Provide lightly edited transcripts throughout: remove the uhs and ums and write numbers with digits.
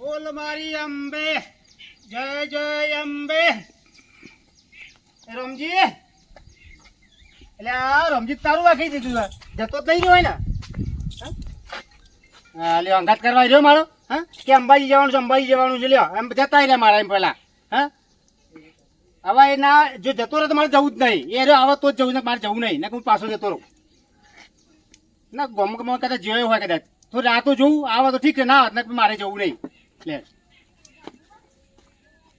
બોલ મારી અંબે, જય જય અંબે. રમજી, એટલે આ રમજી તારું વાગી દીધું, જતો જ નહીં હોય ને. હા લ્યો, અંગાત કરવા રહ્યો મારો. હા, કે અંબાજી જવાનું છે, અંબાજી જવાનું છે. લ્યો એમ જતા રહ્યા મારા એમ પેલા. હા, હવે એના જો જતો રહે તો મારે જવું જ નહીં. એ રહ્યો આવે તો જ જવું, ને મારે જવું નહીં, ને હું પાછો જતો રહું. ના ગમ કદાચ જોયો હોય કદાચ તો રાતો જોવું, આવે તો ઠીક છે, ના ને મારે જવું નહીં. લે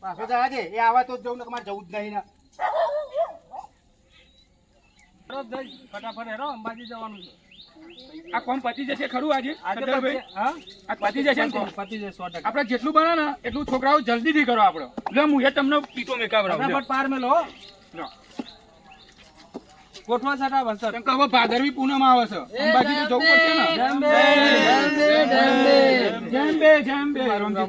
પાછો જવા દે, એ આવે તો જ જવું, ને મારે જવું જ નહીં. ને ફટાફટ હેરો, અંબાજી જવાનું છે. આ કોમ પતી જશે ખરું આજે? હા, આ પતી જશે ને કોમ? પતી જશે 100%. આપણે જેટલું બને ને એટલું છોકરાઓ જલ્દી થી કરો આપણે. લે હું એ તમને પીતો મેકાવરાવ. ફટાફટ પાર મેલો. ગોઠવા સાટા બસ. કેમ કે હવે ભાદરવી પૂનમ આવે છે, અંબાજી તો જવું પડશે ને. જેમ બે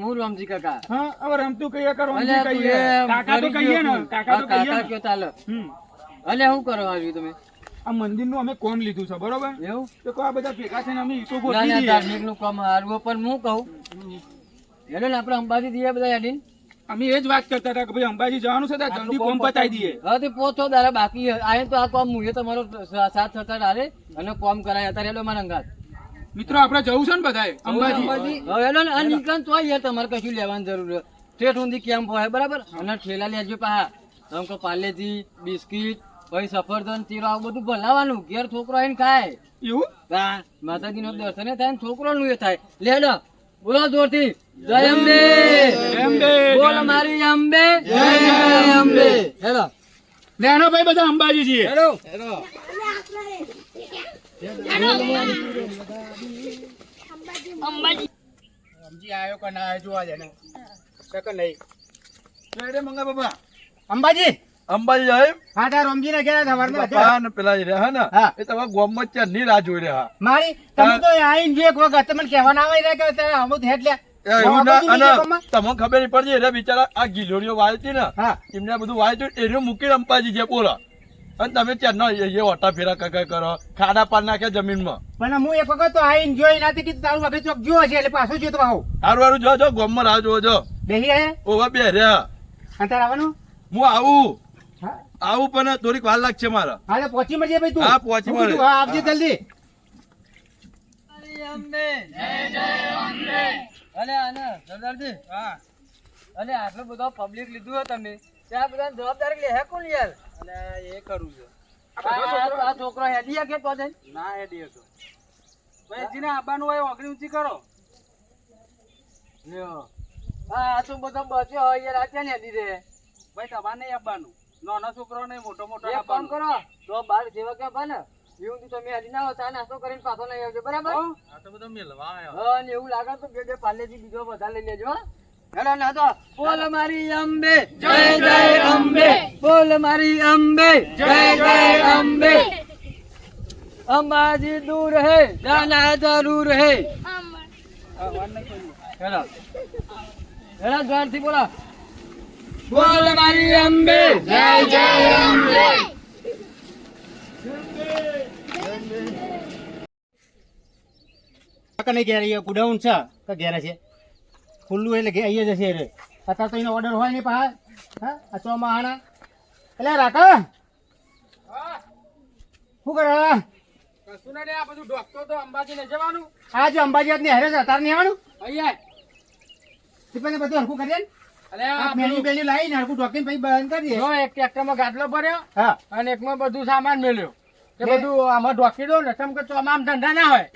હું રામજી કાકા. હા, હવે રમતું કહીએ કે રામજી કહીએ, કાકા તો કહીએ ને. કાકા તો કહીએ કે ચાલો. અલે શું કરવા આવ્યું તમે? આ મંદિર નું અમે કોમ લીધું છે, બરોબર? એવું તો આ બધા ભેગા થઈને અમે ઈટો ગોઠવી દઈએ. ધાર્મિક નું કામ હારવું, પણ હું કહું હેલો ને આપણે અંબાજી દઈએ બધા યાદીન. અમે એ જ વાત કરતા હતા કે ભાઈ અંબાજી જવાનું છે, જલ્દી કોમ પતાવી દઈએ. હા તો પોચો દાડા બાકી આયે તો આ કોમ હું તમારો સાથ થતા ડાલે અને કોમ કરાય અત્યારે હેલો મારા અંગાત. મિત્રો આપણે જવું છે ને બધાએ અંબાજી. હેલો ને આ નીકળન તો યાર તમારે કશું લેવાની જરૂર સ્ટેટ સુધી કેમ્પ હોય, બરાબર? અને ઠેલા લેજો પાહા, આમ કે પાર્લેજી, બિસ્કીટ, પછી સફરજન, ચીરો આવું બધું ભલાવાનું. ઘેર છોકરો આવીને ખાય. એવું? હા, માતાજી નો દર્શન થાય ને છોકરો નું એ થાય. લે બોલો જોરથી, જય અંબે, બોલ મારી અંબે, જય જય અંબે. હેલો લેનો ભાઈ, બધા અંબાજી છીએ. હેલો અંબાજી આવ્યો કે ના જોવા જાય ને સેકન્ડ નહીં. રે મંગા બાબા, અંબાજી અંબાજી જાય. હા, તાર રમજી ને ગયા સવારમાં પેલા રહ્યા ને એ તમારા ગામમાં ચારની રાહ જોઈ રહ્યા. મારી તમે તો આઈને જે એક વખત તમને કહેવા ના આવી રહ્યા કે અમુક હેડ લે એવું ના, અને તમને ખબર નહીં પડતી. એટલે બિચારા આ ગીલોડીઓ વાળતી ને એમને બધું વાળતું એનું મૂકીને અંબાજી જે બોલો, અને તમે ચારના એ ઓટા ફેરા કકા કરો, ખાડા પાડ નાખે જમીનમાં. પણ હું એક વખત તો આઈને જોઈ નાથી કીધું તારું વખત ચોક જો છે, એટલે પાછું જોતો આવું. સારું સારું જો ગામમાં રાહ જોવો જો. બેહી રહ્યા ઓવા બે રહ્યા. અંતર આવવાનું હું આવું પણ થોડીક વાર લાગશે મારા. હા તો પહોંચી મળજે ભાઈ તું. હા પહોંચી મળે. હા આવજે જલ્દી. અલે આટલો બધો પબ્લિક લીધું હોય તમે, ત્યાં બધા જવાબદારી લે હે કોણ યાર? અલે એ કરું છું. આ છોકરો હેડી કે તો ના હેડી હતો ભાઈ, જીને આબાનું હોય ઓગણી ઊંચી કરો. લ્યો આ તો બધો બચ્યો હોય યાર, આ ક્યાં હેડી રે ભાઈ? તમારે નહીં આપવાનું, નાનો છોકરો નહીં, મોટો મોટો કામ કરો તો બાર જેવા કે બને એવું તમે હજી ના ચા નાસ્તો કરીને પાછો નહીં આવજો, બરાબર? આ તો બધો મેલવા આવ્યો. હા, ને એવું લાગે તો બે પાર્લેજી બીજો બધા લઈ લેજો. હેલો ના તો બોલ મારી અંબે, જય જય અંબે, બોલ મારી અંબે, જય જય અંબે. અંબાજી દૂર હે, જાના જરૂર હે. હેલો હેલો જોરથી બોલો, બોલ મારી અંબે, જય જય અંબે. નહીં ઘેર ગુડાઉન છે કે ઘેરે છે ખુલ્લું, એટલે અહીંયા જશે રે. અત્યારે તો એનો ઓર્ડર હોય નહીં પા. હા, આ ચોમાહાના એટલે રાકા શું કરે? કશું ના રે, આ બધું ડોક્ટર તો અંબાજી લઈ જવાનું. આ જો અંબાજી આજ ને હેરે છે, તાર નહીં આવવાનું? અહીંયા તીપને બધું હરખું કરીએ ને. અલે આ મેન્યુ બેન્યુ લાવીને હરખું ડોક્ટર પછી બંધ કરી દે. જો એક ટ્રેક્ટરમાં ગાટલો ભર્યો, હા, અને એકમાં બધું સામાન મેલ્યો. એ બધું આમાં ઢોકી દો ને, કેમ કે ચોમામ ધંધા ના હોય.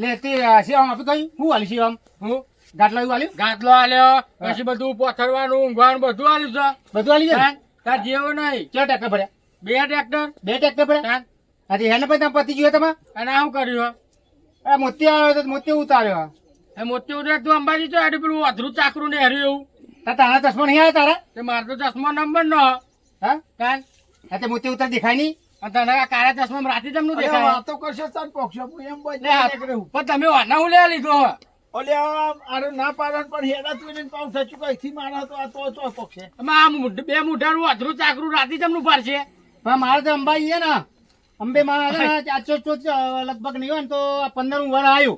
લે તે શિવમ આપી કહ્યું હું હાલી શિવમ હું ગાટલો એવું હાલ્યું, ગાટલો આલ્યો, પછી બધું પોથરવાનું, ઊંઘવાનું બધું આલ્યું છે. બધું હાલી જાય. તાર જેવો નહીં. ચા ટ્રેક્ટર ભર્યા? 2 ટ્રેક્ટર. 2 ટ્રેક્ટર ભર્યા. આજે હેને પછી તમે પતી ગયો તમે. અને શું કર્યું? આ મોતી આવ્યો તો મોતી ઉતાર્યો. એ મોટી ઉડે તું અંબાજી તો આડું પેલું અધરું ચાકરું ને હર્યું એવું. તારા ચશ્મા નહીં આવ્યા તારા? તે મારો તો ચશ્મા નંબર નો. હા, કાન આ તે મોતી ઉતાર દેખાય નહીં. તને આ કાળા ચશ્મા રાતી તમને દેખાય. વાતો કરશો તાર પોક્ષો એમ પણ તમે વાના હું લે લીધો? અરે ના પાડન પણ હેડા તું પાઉં થયું કઈથી મારા તો આ તો ચોક છે. બે મુઠાનું અધરું ચાકરું રાતી તમને ભરશે. પણ મારે તો અંબાજી છે ને, અંબે મારા લગભગ નહીં હોય ને તો 15 નું વર આવ્યું.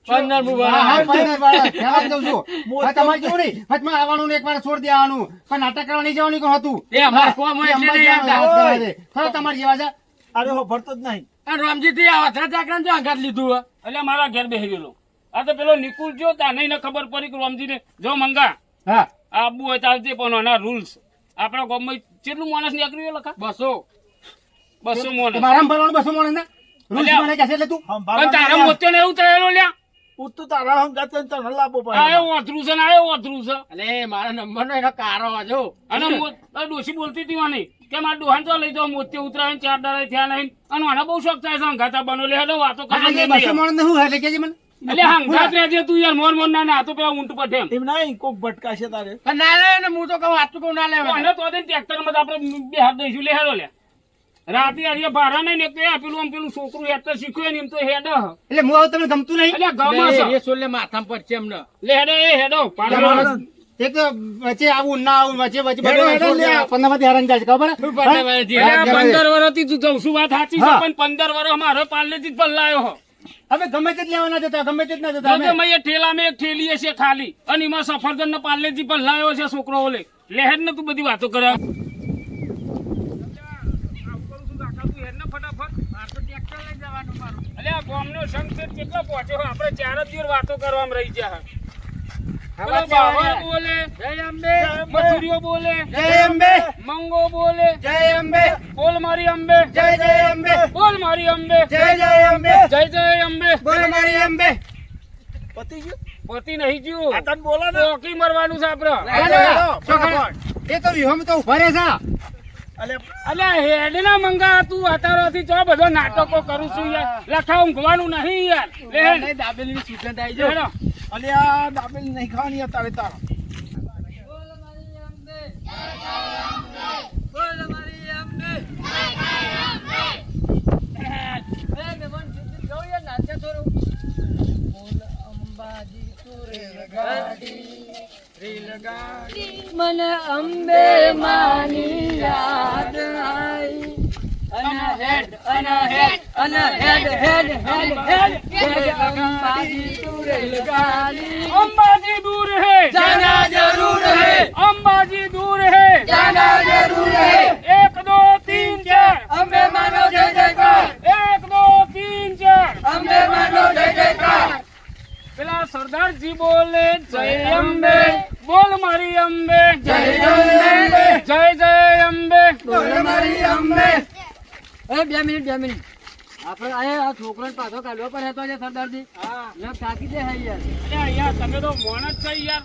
15 મુ હા, હા, ભરા. 15 વાળા. કહેવા જ દઉં છું. હા, તમારે કેવું નહીં? વચમાં આવવાનું ને એકવાર છોડ દેવાનું. પણ નાટક કરવા નહીં જવાનું કોણ હતું? એ અમારે હા, કોમ હોય એ એટલે અંબાજી નહીં જવાનું આવતા. વાત કરે છે. ખરો તમારે જેવા છે? અરે હો ભરતો જ નહીં. અને રામજીથી આ અથડા ચાકરાને જો આઘાત લીધું હે. એટલે મારા ઘેર બેસી ગયેલો આ તો પેલો નિકુલ જો તાને ન ખબર પડી કે રામજીને જો મંગા હા. આ આબુ હોય ચાલતી પણ આના રૂલ્સ આપણા ગામમાં કેટલું માણસ નીકળ્યું લખા 200. 200 માણસ મારામાં ભરવાનું 200 માણસ ને? રૂલ્સ અલ્યા. મને કહે છે એટલે તું? પણ તારા મોત્યો ને એવું થયેલો લ્યા ઉતું તારા હંગાત તને લાવવો પડે. આયો ઓથરું છે ને આયો ઓથરું છે અલે મારા નંબર નો એનો કારો આજો. અને ડોશી બોલતી હતી વાની કે મારા ડોહાન તો લઈ જાઓ મોત્યો ઉતરાય 4 દાડા થયા નહીં અને આને બહુ શોખ થાય છે હંગાતા બનો લે હેડો વાતો હા, કરે એ 200 માણસ ને શું હે? એટલે કહેજે મને. એટલે હંગાત રહેજે તું યાર મોર મોર ના આ તો પેલા ઊંટ પર એમ એમ નહીં કોક ભટકાશે તારે. પણ ના લે ને હું તો કહું આટલું કહું ના લેવા. અને તો ટ્રેક્ટર માં આપણે બે હાથ દઈશું લે હેડો લે રાતે આજે ભાડા નહીં ને કે પેલું આમ પેલું છોકરું હેડતા શીખ્યું ને એમ તો હેડ એટલે હું આવું તમને ગમતું નહીં? એટલે ગમે છે એ સોલે માથામાં પડશે એમને. લે હેડો એ હેડો એટલે પાડો માણસ એક તો વચ્ચે આવું ના આવું વચ્ચે વચ્ચે હેડો, બધું હેડો, છોડ દે. લે. 15 માંથી હેરાન જાય છે, ખબર છે? શું પડે ભાઈ જી? હા. એટલે 15 વર્ષથી તું જઉં છું વાત સાચી છે હા. પણ 15 વર્ષ મારો પાર્લેથી જ પલ્લાયો હો હવે ગમે તે જ લેવા ના જતા, ગમે તે જ ના જતા જો અમે. તો મેં એ ઠેલામાં એક ઠેલી છે ખાલી અને એમાં સફરજન ને પાર્લેથી પલ્લાયો છે છોકરો ઓલે લેહેડ ને તું બધી વાતો કરે અલ્યા ગામનો સંઘ છે કેટલો પહોંચ્યો આપણે 4 જ દિવસ વાતો કરવામાં રહી ગયા પેલો બાવા બોલે જય અંબે. મથુરીઓ બોલે જય અંબે, મંગો બોલે જય અંબે, બોલ મારી અંબે જય જય અંબે, બોલ મારી અંબે જય જય અંબે, જય જય અંબે બોલ મારી અંબે. પતી ગયું. પતિ નહીં જ્યું આ તને બોલો ને. ચોકી મરવાનું છે આપડે હેડો, ફટાફટ. એ તો વિહોમ તો ઉભા રહે છે. અલે અલ્યા હેડ ના મંગા તું અત્યારથી ચો બધો નાટકો કરું છું યાર લખા ઊંઘવાનું નહીં યાર લે નહીં દાબેલીની સુગંધ આવી જાય. હેડો. અલે આ દાબેલી નહીં ખાવાની તારે તારા. મને અંબે માની યાદ આવી અને હેડ અને હેડ અને હેડ હેડ હેડ હેડ હેડ અંબાજી તુરે લગાડી અંબાજી દૂર હે જાના જરૂર હે અંબાજી દૂર હે જાના જરૂર હે 1 2 3 4 અંબે માનો જય જયકાર 1 2 3 4 અંબે માનો જય જયકાર પેલા સરદારજી બોલે જય અંબે બોલ મારી અંબે જય અંબે જય જય અંબે બોલ મારી અંબે. એ 2 મિનિટ આપણે આ છોકરાને પાછો કાઢવો પડે તો સરદારજી હા કાકી દે હે યાર. અલ્યા યાર તમે તો મોણ જ છે યાર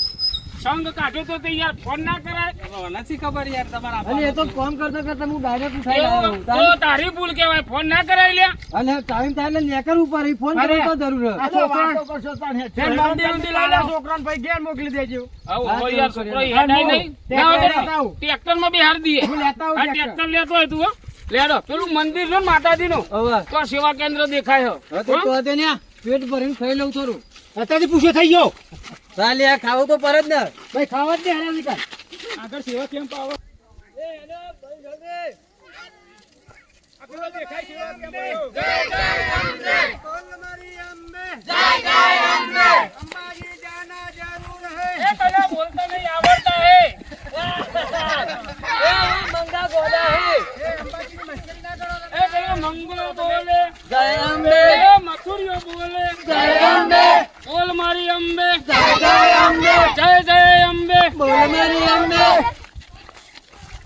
સંગ કાઢ્યો તો તે યાર ફોન ના કરાય નથી ખબર યાર તમારા અને એ તો ફોન કરતા કરતા હું ડાયરેક્ટ ઉઠાઈ એવું આવ્યો તો તારી ભૂલ કહેવાય ફોન ના કરાય લ્યા અને ટાઈમ થાય એટલે નેકર ઉપર ફોન અરે. કરવો તો જરૂર આ હે. છોકરાને વાતો કરશો તારે. ફેર મંદિર મંદિર લાલા છોકરાને ભાઈ ઘેર મોકલી દેજો. આવો હા, હો તો યાર કરી છોકરો લે. હેડાય નહીં તે ના હોય લેતા આવું. ટ્રેક્ટર માં બિહાર દઈએ હું લેતા આવું આ ટ્રેક્ટર લેતો હોય તું હો લેડો પેલું મંદિર છે ને માતાજી નું હવે તો સેવા કેન્દ્ર દેખાય હવે તો કહો તે ને પેટ ભરીને ખાઈ લઉં થોડું. અત્યારથી પૂછ્યો થઈ ગયો. ચાલ યાર ખાવું તો પર જ ને. ભાઈ ખાવા જ દે હેરાન નહીં કર. આગળ સેવા કેમ્પ આવે એ પેલા બોલતા નહીં આવડતા હે એ પેલો મંગો બોલે જય અંબે એ મથુરીઓ બોલે જય અંબે બોલ મારી અંબે જય અંબે જય જય અંબે બોલ મારી અંબે.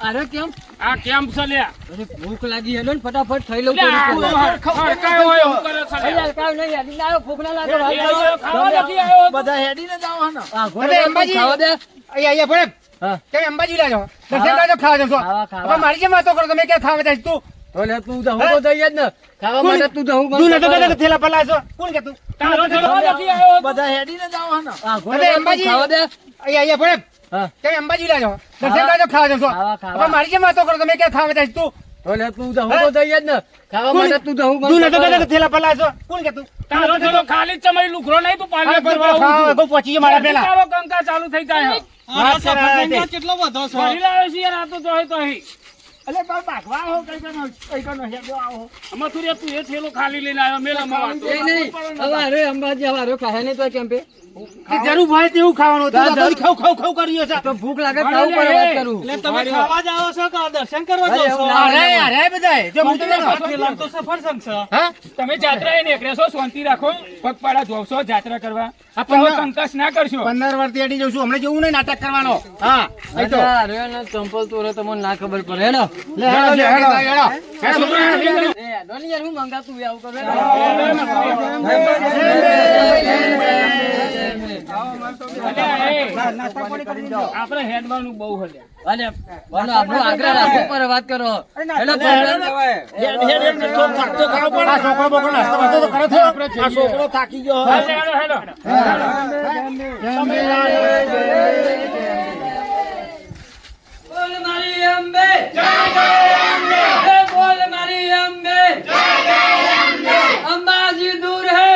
અરે કેમ આ કેમ્પ છે લ્યા અરે ભૂખ લાગી હેલો ને ફટાફટ ખાઈ લઉં લે, આ થોડું. હડકાયો હોય એવું કરે છે લ્યા. અરે કામ નહીં યાર ના આવ્યો ભૂખ ના લાગે એ અહીંયા ખાવા નથી આવ્યો તો. બધા હેડીને જ આવો ને. આ ઘોડે અરે અંબાજી. ખાવા દે. અહીંયા ભણે. હા તમે અંબાજી લાજો. દર્શન કરજો, ખાવા જશો. ખાવા. હવે મારી જેમ વાતો કરો તમે ક્યાં ખાવા જાય તું? તો લે તું તો હું તો જઈએ જ ને ખાવા કોણ? માટે તું તો હું તું નતો કહેતો કે થેલા પલાળ છો? કોણ કહેતું? તારો ઠેલો નથી આવ્યો તો. બધા હેડીને જ આવો ને. આ ઘોડે અરે તું અંબાજી. ખાવા દે. અહીંયા ભણે. હા તમે અંબાજી લાજો. દર્શન કરજો, ખાવા જશો. ખાવા. હવે મારી જેમ વાતો કરો તમે ક્યાં ખાવા જાય તું? તો લે તું તો હું તો જઈએ જ ને ખાવા કોણ? માટે તું તો હું તું નતો કહેતો કે થેલા પલાળ છો? કોણ કહેતું? તારો ઠેલો ખાલી જ ચમડી લુખરો નહીં તું પાલે હા, બરાબર, ખાવા બહુ પહોંચી ગયા મારા પહેલા. તારો કંકા ચાલુ થઈ જાય વાત કરે આ તે. કેટલો વધો છો? ભરી લાવ્યો છે યાર આ તો તોય તોય. એટલે તાર ભાગવા આવો કઈ કનો હેડો આવો મથુરિયા તું એ થેલો ખાલી લઈને આવ્યો મેલ અમાર એ નહીં હવે અરે અંબાજી હવે અરે ખાય નહીં તો કેમ્પે કે જરૂર હોય તેવું ખાવાનું હતું તો ખાવ ખાવ ખાવ કર્યો છે તો ભૂખ લાગે ખાવું પડે વાત કરું એટલે તમે ખાવા જાઓ છો કે દર્શન કરવા અરે જાઓ છો? એવું ના. અરે બધાય જો હું તમને પેલા તો સફરજન છે. હા તમે જાત્રાએ નીકળ્યા છો શાંતિ રાખો પગપાળા ધોવ છો જાત્રા કરવા આ પણ કંકાસ ના કરશો 15 વર્ષથી અડી જઉં છું હમણાં જેવું નહીં નાટક કરવાનો હા અહીં તો ચંપલ તો રે તમને ના ખબર પડે હેલો લે હેડો લે હેડો હેડો યાર હું મંગાતું આવું કરે આપણે હેડવાનું બહુ હલે અને બોલો આપણો આગ્રહ રાખો પર વાત કરો હેલો આ છોકરો બોકરો નાસ્તો વાસ્તો તો કરે છે આ છોકરો થાકી ગયો હેડો હેડો બોલ મારી અંબે જય જય અંબે બોલ મારી અંબે જય જય અંબે અંબાજી દૂર હે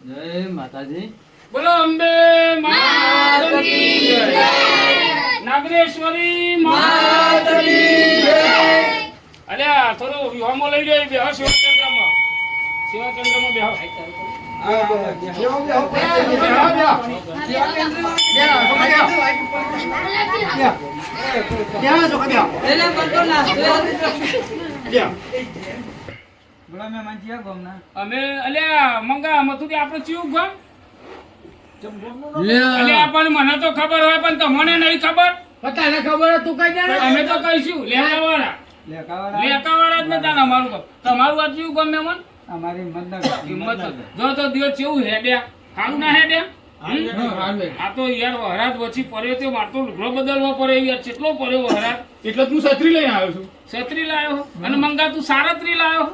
જય માતાજી બોલો અંબે માતની જય નાગરેશ્વરી માતની જય અલ્યા થોડું વિહોમો લઈ લો બેહો સેવા કેન્દ્રમાં બેહો એને બંધો નાસ્તો અમે અલ્યા મંગા મથુરી આપણે ચિયું ગામ અલ્યા આપણને મને તો ખબર હોય પણ તમને નહીં ખબર તને ખબર તું કઈ જાણે અમે તો કહીશું લેકાવાળા લેકાવાળા જ નતા ને અમારું ગામ તમારું આ ચિયું ગામ મેમન અમારી હિંમત જો તો દિવસ કેવું હેડ્યા સારું ના હેડ્યા આ તો યાર વહરાત વચ્ચે પડ્યો તો મારતો લુગડો બદલવો પડે યાર કેટલો પડ્યો વહરાત એટલે તું છત્રી લઈને આવ્યો છું છત્રી લાયો અને મંગા તું સાડત્રી લાયો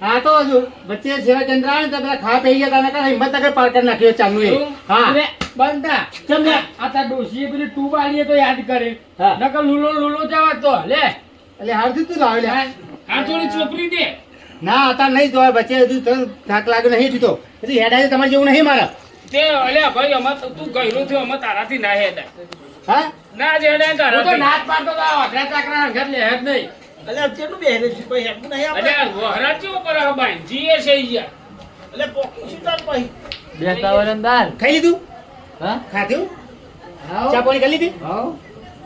હા તો હજુ વચ્ચે સેવા કેન્દ્ર આવે ને તો પેલા ખાવા પી ગયા તને હિંમત નગર પાર કરી નાખ્યો ચાલુ એ હા અરે બંધા કેમ લે આ તાર ડોશીએ પેલી ટૂબ આલીએ તો યાદ કરે હા. નકર લુલો જવા તો લે એટલે હારથી તું લાવે લે આ થોડી ચોપડી દે ના અત્યારે નહીં તો વચ્ચે હજુ તો થાક લાગ્યો નહીં હજુ તો હજી હેડાય તમારે જેવું નહીં મારા તે અલ્યા ભાઈ અમાર તો તું ગયરો થયો અમે તારાથી ના હેડાય હા ના જ હેડાય હું તો તારાથી નાચ પાડતો તો આ અઘરા ચાકરા ઘર લે જ નહીં એટલે કેટલું બેહરે છે કોઈ હેડું નહીં આપણે અલ્યા વહરાત કેવો કરે હે ભાઈ જીએ છે યાર એટલે પોકું શું તાર પછી બેતાવરણ દાલ ખાઈ લીધું હા ખાધું ચા પાણી કરી લીધી હાઉ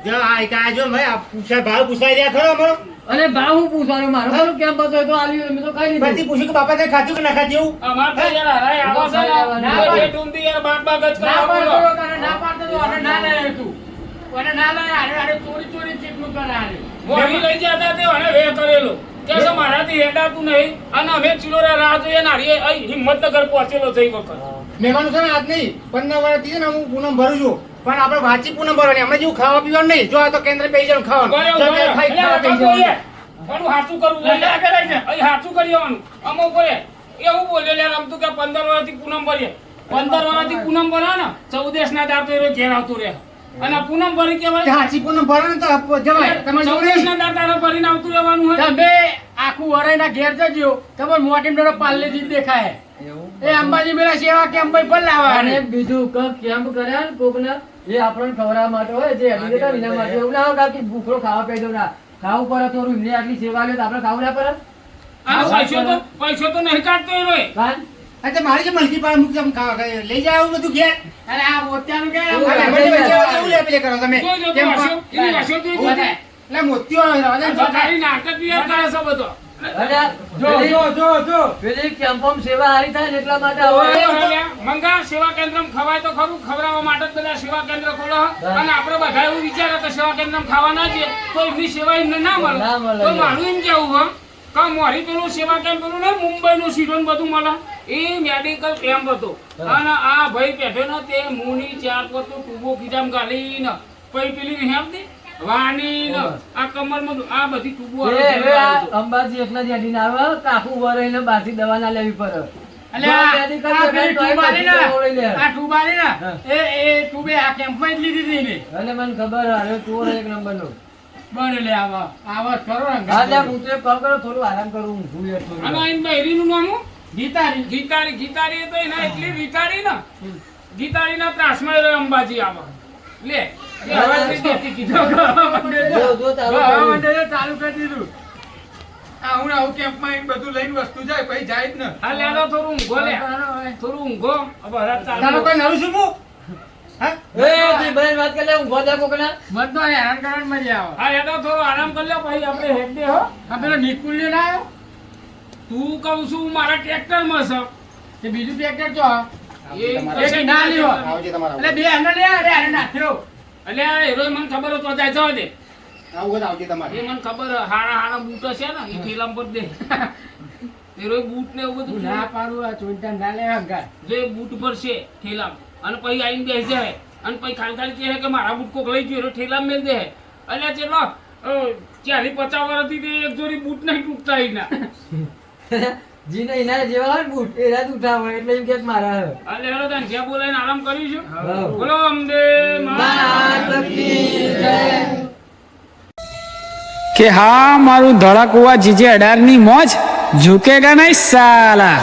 જો આ એક આ જો ભાઈ આ પૂછા ભાવ પૂછાઈ રહ્યા ખરો અમારો અને ભાવ હું પૂછવાનું મારું મારું કેમ બતો તો આલ્યું મેં તો કઈ બધી દીધું પૂછ્યું કે બાપા તે ખાધું કે ના ખાધું અમાર તો યાર હરાય આવો છે ના ને પાડ. એ ટુંડી યાર બાપ બાપ જ ના કરાવો પાડતો બોલો તો તને ના પાડતો તો અને ના લાય તું અને ના લાય આરે ચોરી ચીટલું કરારે મોહી લઈ જતા તે અને વે કરેલો કે છે મારાથી હેડાતું નહીં અને અમે ચિલોરા રાહ જોઈએ નારી અહીં હિંમતનગર પહોંચેલો છે એ વખત મહેમાનો છે ને આજ નહીં 15 વર્ષથી છે ને હું પૂનમ ભરું છું પણ આપણે વાંચી પૂનમ ભરવાની અમે જેવું ખાવા પીવાનું નહીં જો આ તો કેન્દ્ર પે જવાનું ખાવાનું બરાબર, જો બરાબર. ખાઈ ખાવા પી અલ્યા, જવાનું. પણ હાચું કરવું હોય. અહીં હાચું કરી આવવાનું. અમુક બોલે, એવું બોલ્યો લે રમતું કે 15 વર્ષથી પૂનમ ભરીએ 15 વર્ષથી પૂનમ ભરા ને 14 ના દાર તો એ ઘેર આવતું રહે અને આ પૂનમ ભરી કે કેવાય હાચી પૂનમ ભરે ને તો જવાય તમારે જેવું 14 નહીં. ના દાર તારે ભરીને આવતું રહેવાનું હોય તમે આખું વરાઈના ઘેર જજો તમાર મોટી ડોરો પાલ્લેથી જ દેખાય એ અંબાજી મેળા સેવા કેમ્પ પર લાવવા અને બીજું કેમ્પ કર્યા ને કોકને એ આપણને ખવડાવવા માટે હોય જે હજી દેતા વિના માટે એવું ના હોય કે ભૂખરો ખાવા પી દો ના ખાવું પડે થોડું એમને આટલી સેવા લે તો આપણે ખાવું ના પડે આ પૈસો તો નહીં કાઢતો એ રોય કાન આ તો મારી જે મલકી પાસે મૂકી તમે ખાવા ખાઈ લઈ જાવ એવું બધું ઘેર અરે આ મોતિયાનું કે આ મહેમાનની વચ્ચે એવું લે પેલે કરો તમે જોઈ કેમ વાસ્યો, એની વાસ્યો જોઈ જોઈ. એટલે મોતીઓ આવે છે. આ તારી નાટક યાર કરે છે બધો પેલી કેમ્પમ સેવા હારી થાય ને એટલા માટે મંગા સેવા કેન્દ્ર ખવાય તો ખરું ખવડાવવા માટે જ બધા સેવા કેન્દ્ર ખોલો અને આપણે બધા એવું વિચારે કે સેવા કેન્દ્ર ખાવા ના જઈએ તો એમની સેવા એમને ના ના મળે મળે. તો મારું એમ કેવું હો કે મારી પેલું સેવા કેમ્પ પેલું ને મુંબઈનું સીટોન બધું મળે એ મેડિકલ કેમ્પ હતો અને આ ભાઈ બેઠેલો તે મુની ચાર પોતું ટૂબો ખીજામ ગાલીને પછી પેલી નહીં આવતી વાની ને આ કમરમાં આ બધી ટૂબો અંબાજી એકલા જ અડીને આવે કાકુ વરાઈને બહારથી દવા ના લેવી પડે અલ્યા, આ પેલી ટ્યુબ આલી ને, આ ટ્યુબ આલી ને, હા. એ ટ્યુબે આ કેમ્પમાં જ લીધી હતી ને. અને મને ખબર હવે ચોર એક નંબરનો બને લે આવા કરો ને હા લે હું તો એક કામ કરો થોડું આરામ કરું હું ભૂલ અને થોડું આઈન બહેરીનું નામ હું? ગીતારી ગીતારી ગીતારી તો એના એટલી વિતારી ને ગીતારીના ત્રાસમાં એ અંબાજી આવે લે એ હવે નથી કીધું. ચાલુ કરી દીધું આવું ને આવું કેમ્પમાં એક બધું લઈને વસ્તુ જાય પછી જાય જ ને હા લેલો થોડું ઊંઘો લે થોડું ઊંઘો હવે હરાજ તારો ચાલુ કોઈ નરું શું હું? હા? મત તો હેરાન કરવાનું મજા આવે હા લેલો થોડો આરામ કરી લે પછી આપણે હેડ દે હો આ પેલો નિકુલ્યો ના આવ્યો તું કહું છું મારા ટ્રેક્ટરમાં છે તે બીજું ટ્રેક્ટર જો એ એક ના લ્યો આવજે તમારા એટલે બે આને લે અરે આને નાખ્યો એટલે આ હેરોય મને ખબર હતો જાય જવા દે આવું હોય તો આવજે તમારે એ મને ખબર હારા બૂટ છે ને એ ઠેલામ પર દે હેરોય બૂટ ને એવું બધું ના પાડું આ ચોંટા ના લે હંગાર જે બૂટ પર છે ઠેલામ અને પછી આવીને બેસી જાય અને પછી ખાલી કહે કે મારા બૂટ કોક લઈ ગયો ઠેલામ મેલ દે એટલે ચેલો 40-50 વર્ષથી તે એક જોડી બૂટ નહીં તૂટતા એના જીને એના જેવા હોય ને બૂટ એ રાત ઉઠાવે એટલે એમ કે મારા હે. એટલે હેરો તને જે બોલાઈને આરામ કરીશું હા. બોલો અમદે કે હા મારું ધડાકુવા જીજે 18 ની મોજ ઝુકેગા નહીં સાલા.